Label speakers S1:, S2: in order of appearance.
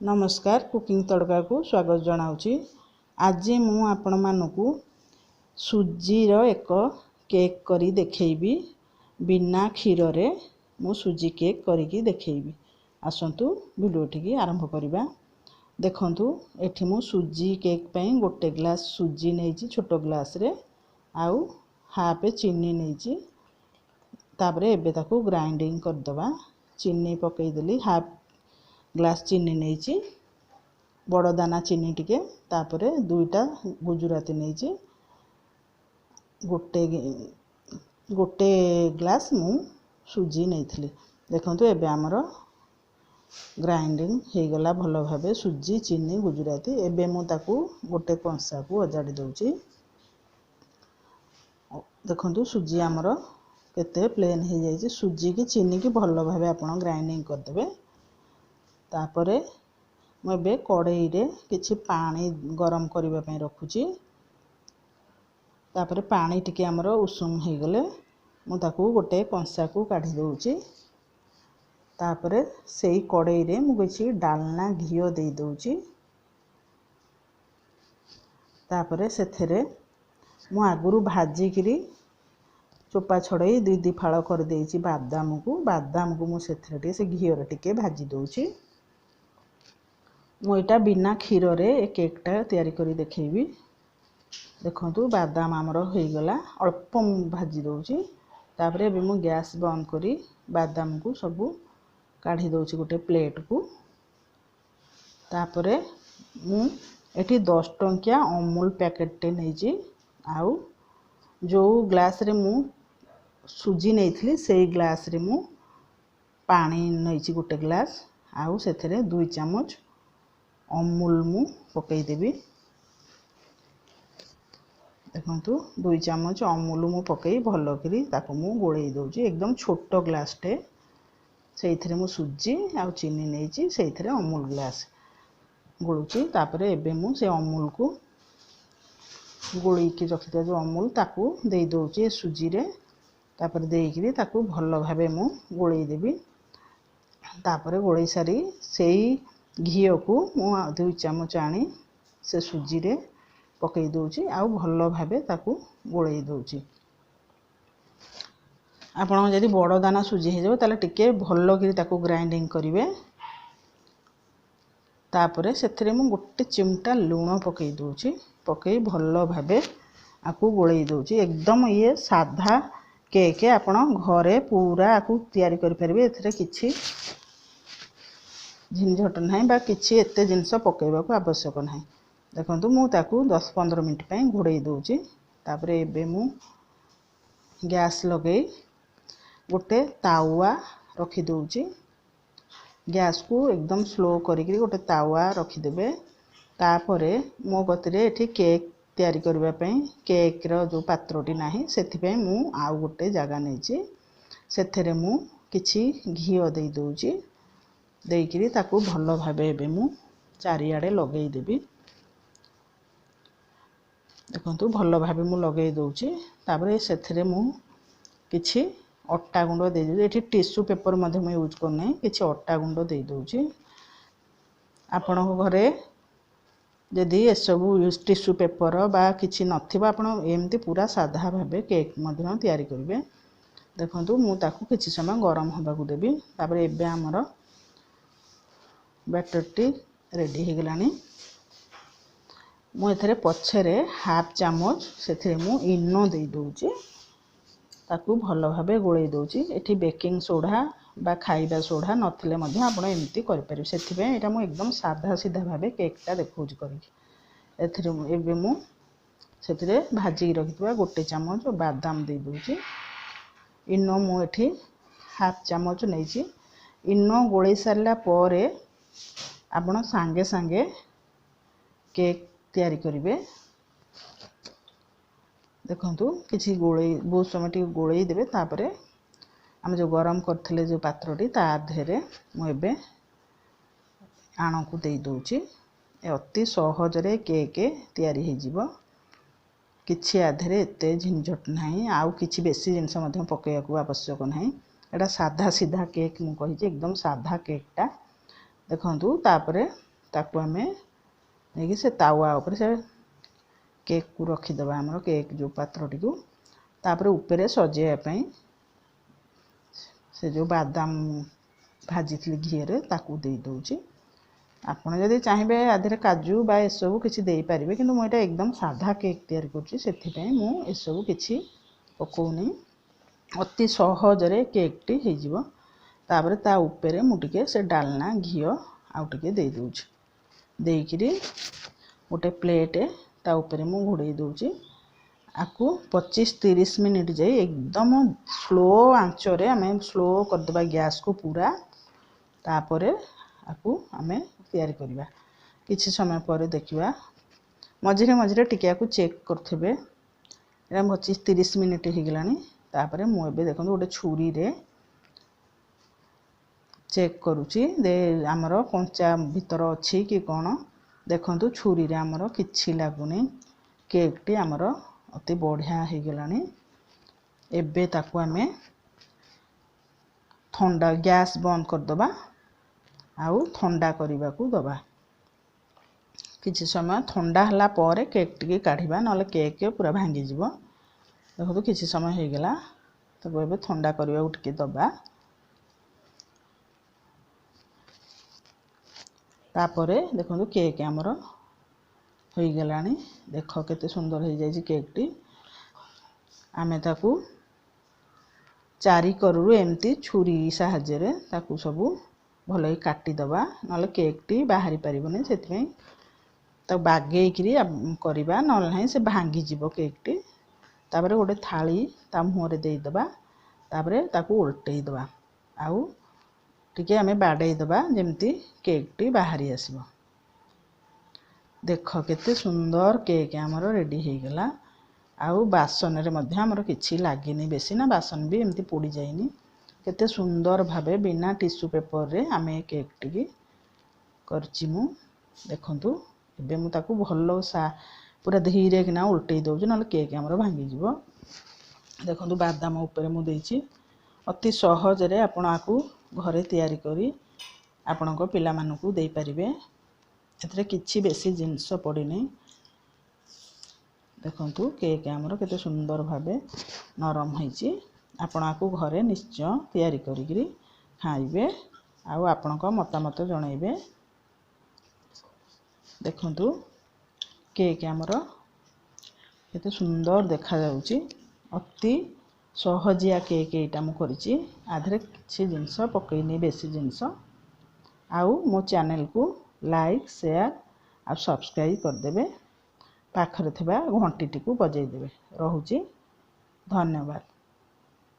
S1: नमस्कार कुकिंग तड़का को स्वागत जनाऊँगी। आज मु आपण मानकु सुजीर एक केक करी देखैबी। बिना क्षीर रे मु सुजी केक करी देखैबी। आसंतु वीडियो टी आरंभ करिबा। देखंतु एठी मु सुजी केक पई गोटे ग्लास सुजी नेछि छोट ग्लास रे आउ हाफ चीनी नेछि। तापरे एबे ताकू ग्राइंडिंग कर दबा। चीनी पकई देली हाफ ग्लास चीनी नेछि बड़ दाना चीनी टिके। तापरे दुईटा गुजराती नेछि गोटे ग्लास मु सुजी नेइथिली। देखंतु एबे हमर ग्राइंडिंग हे गला भलो भाबे सुजी चीनी गुजराती। एबे मु ताकू गोटे कंसा को अजाडी दउची। देखंतु सुजी हमर केते प्लेन हे जायछि। सुजी की चीनी की भलो भाबे आपण ग्राइंडिंग कर देबे। तापरे मैं कड़ाई रे किछि पानी गरम करबा पई रखुची। तापरे पानी टिके हमर उषुम हे गले मु ताकू गोटे कंसा को काढी दउची। तापरे सेही कड़ाई रे मु किछि डालना घियो दे दउची। तापरे सेथरे मु आगुरु भाजी किरी चोपा छड़ई दुई दी फाळ कर देइची बादाम को मु सेथरे टे से घियो रे टिके भाजी दउची। मु एटा बिना क्षीर रे केक टा तैयारी करी देखैबी। देखंतु बादाम हमर होई गला अल्प भाजी दउची। तापरे एबे मु गैस बंद करी बादाम को सब काढी दउची गोटे प्लेट को। तापरे मु एठी 10 टंकिया अमूल पैकेट टे नेजी। आउ जो ग्लास रे मु सुजी नेइथिली सेही ग्लास रे मु पानी नेइची गोटे ग्लास। आउ सेथरे 2 चम्मच अमूल मु पकई देबी। देखंतु 2 चम्मच अमूल मु पकई भलो करी ताको मु गोळेई दउची। एकदम छोटो ग्लास टे सेइथरे मु सुजी आ चीनी नेइची सेइथरे अमूल ग्लास गोळुची। तापरे एबे मु से अमूल को गोळी की रखिता जो अमूल ताको देई दउची सुजी रे। तापरे देई किरी ताको भलो भाबे मु गोळेई देबी। तापरे गोळेई सारी सेही घियो को मु 2 चम्मच आनी से सुजी रे पकई दउची। आ भलो भाबे ताको गोळेई दउची। आपण जदी बड़ दाना सुजी हे जबो ताले टिके भलो करी ताको ग्राइंडिंग करिवे। तापरे सेथरे मु गोटे चिमटा लूण पकई दउची। पकई भलो भाबे आकु गोळेई दउची। एकदम ये साधा केक आपण घरे पूरा आकु तैयारी करि परबे। एथरे किछि झिनझट नाही बा किछि एते जिंस पकेबा को आवश्यक नाही। देखंतु मु ताकू 10-15 मिनिट पई घोड़ेई दउची। तापरे एबे मु गैस लगेई गोटे तावा रखी दउची। गैस को एकदम स्लो करिकरी गोटे तावा रखी देबे। तापरे मो गतिरे एठी केक तैयारी करबा पई केक रो जो पात्रोटी नाही सेथि पई मु आ गोटे जागा नेची। सेथरे मु किछि घियो देई दउची। देइकिरी ताकू भलो भाबे एबे मु चारियाडे लगेई देबी। देखंतु भलो भाबे मु लगेई दउची। तापरे सेथरे मु किछि अट्टा गुंडो देई दउची। एठी टिश्यू पेपर मध्ये मु यूज करनै किछि अट्टा गुंडो देई दउची। आपण घरे जदी ए सब टिश्यू पेपर बा किछि नथिबा आपण एमती पूरा साधा भाबे केक मध्ये तैयारी करिवे। देखंतु मु ताकू किछि समय गरम होबा को देबी। तापरे एबे हमर बैटर टी रेडी हे गलानी। मु एथरे पछरे हाफ चम्मच सेथरे मु इनो देई दउची। ताकू भलो भाबे गोळेई दउची। एठी बेकिंग सोडा बा खाइबा सोडा नथिले मध्ये आपण एमती करि परिबे। सेथि पे एटा मु एकदम साधा सीधा भाबे केक टा देखौची करी। एथरे एबे मु सेथरे भाजी रखितबा गोटे चम्मच बादाम देई दउची। इनो मु एठी हाफ चम्मच नेची। इनो गोळेई सारला परे आपण सांगे सांगे केक तैयारी करिवे। देखंतु किछि गोळेई बहुत समय टी गोळेई देबे। तापरे हम जो गरम करथिले जो पात्रोटी ता धेरे मु एबे आण को देई दउची। ए अति सहज रे केक तैयारी हे जिवो। किछि आधेरे एते झिनझट नाही। आउ किछि बेसी जिंस मध्ये पकेया को आवश्यक नाही। एटा साधा सीधा केक मु कहि एकदम साधा केक टा। देखंतु तापरे ताकू आमे नहीं से तावा ऊपर से केक को रखीदे आमर केक जो पात्रटी को तापर ऊपर सजाइवाई से जो बादाम भाजी घी रे ताकू दे दौची आपड़ जदि चाहिए आधे काजू बा एसबू किसी दे पारे कि मुझे एकदम साधा केक तैयारी करसबू किसी पकौनी अति सहजरे केकटी होपर ता उपरे मुझे से डालना घी आउ टे दे दूची देकरी गोटे प्लेट ता उपरे मु घोड़े दूची आपको 25-30 मिनिट जाए एकदम स्लो आंचरे आम स्लो करदे गैस को पूरा तापरे आपको आम तैयारी करवा किसी समय पर देखा मझिरे मझिरे टिके आपको चेक करथे 25-30 मिनिट हो गलानी तापरे मुझे देखो गोटे छुरी रे चेक करुच्ची दे आमर कंचा भीतर अच्छी कि कौन देखु छुरी रे आमर किछि लगुनी केकटी आमर अति बढ़िया हो गलानी एबे ताकू आमे ठंडा गैस बंद करदबा आउ ठंडा करने को दबा किसी समय ठंडा हला पर केक टी काढ़ा ना केक पूरा भांगी जीव देखो किसी समय हो गला तब ए ठंडा करने को टी दबा तापर देखो केक आमर हो गलानी देख केते सुंदर हो जाए केक टी आमे ताकू चारि करू एमती छुरी साहाय्य ताकू सबू भल काटिदबा ना केक टी बाहरी पारबनी से बागेकरी करवा ना से भांगी जीव केक टी तापर गोटे थाली ता मुहर देदबा तापर ताकू उल्टेदबा आउ टिके आमे बाडेदबा जेमती केक टी बाहरी आसीबो देख केते सुंदर केक आमर रेडी हो गला आउ बासन रे मध्य आमर किछि लागिनी बेसी ना बासन भी एमती पोड़ी जाइनी केते सुंदर भावे बिना टिश्यू पेपर रे आमे केक टी करछि मु देखंतु एबे मु ताकू भल्लो सा पूरा धीरे किना उल्टे दउछु ना केक आमर भांगी जीवो देखंतु बादाम ऊपर मु देछि अति सहज रे आपण आकू घरे तैयारी करी आपणको पिला मानकू दे परिबे एथरे किछि बेसी जिंस पड़िनी देखंतु केक आमर केते सुंदर भावे नरम होईछि आपण आकू घरे निश्चय तैयारी करी खाइबे आउ आपणको मतामत जणाइबे देखंतु केक आमर केते सुंदर देखा जाउछि अति सहजिया केक एटा मु करिछि आधरे किछि जिंस पकईनी बेसी जिंस आउ मो चैनल को लाइक शेयर आ सब्सक्राइब करदेबे पाखरे थिबा घंटी टी को बजाई देबे रहुछि धन्यवाद।